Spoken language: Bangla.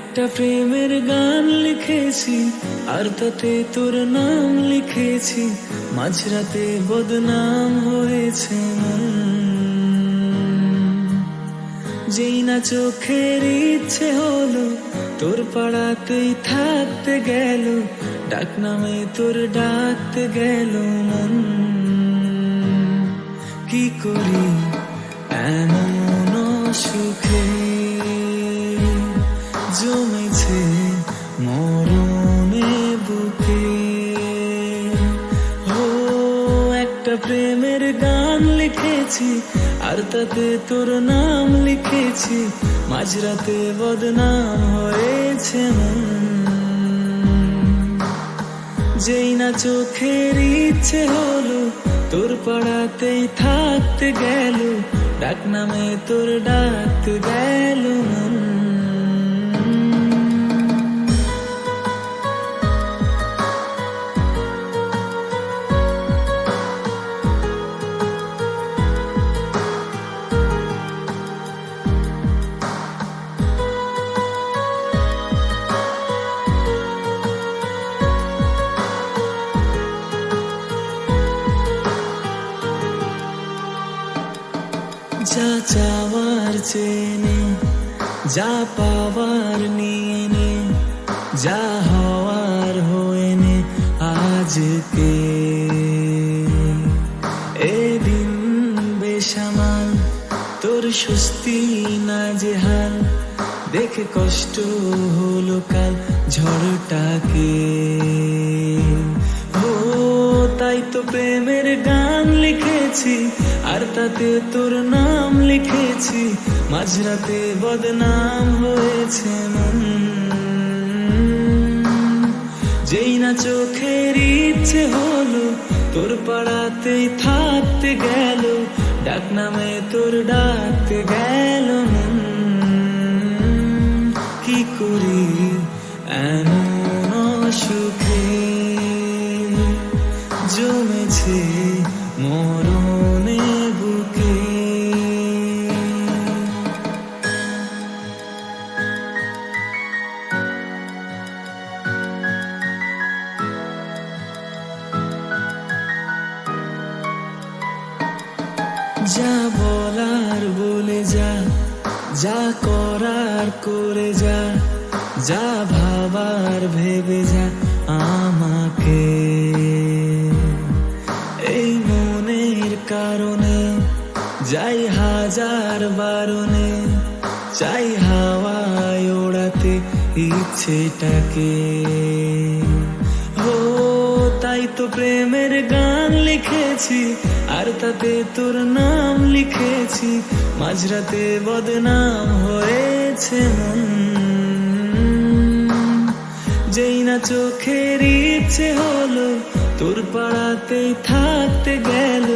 একটা প্রেমের গান লিখেছি আর তাতে তোর নাম লিখেছি, মাঝরাতে বদনাম হয়েছে মন। যেই না চোখের ইচ্ছে হলো তোর পাড়াতেই থাকতে গেল, ডাক নামে তোর ডাকতে গেল মন। কি করি এমন সুখে জমেছে মরণে বুকে। ও একটা প্রেমের গান লিখেছি আর তাতে তোর নাম লিখেছি, মাঝরাতে বদনাম হয়েছে মন। যেই না চোখের ইচ্ছে হলো তোর পাড়াতেই থাকতে গেল, ডাক নামে তোর ডাকতে গেল মন। যা চাওয়ার চেনে, যা পাওয়ার নিয়ে নে, যা হওয়ার হয়ে নে আজকে। এদিন বেসামাল তোর স্বস্তি না জেহাল, দেখে কষ্ট হলো কাল ঝড়টাকে। ও তাই তো প্রেমের গান লিখেছি আর তাতে তোর নাম লিখেছি, মাঝরাতে বদনাম হয়েছে মন। যেই না চোখের ইচ্ছে হলো তোর পাড়াতেই থাকতে গেল, ডাক নামে তোর ডাকতে গেল মন। কি করি এমন সুখে জমেছে মরণে বুকে। যা বলার বলে যা, যা করার করে যা, যা ভাবার ভেবে যা আমাকে। এই মনের কারণে যাই হাজার বারণে, চাই হাওয়ায় ওড়াতে ইচ্ছেটাকে। ও তাই তো প্রেমের গান লিখেছি আর তাতে তোর নাম লিখেছি, মাঝরাতে বদনাম হয়েছে মন। যেই না চোখের ইচ্ছে হলো তোর পাড়াতেই থাকতে গেল,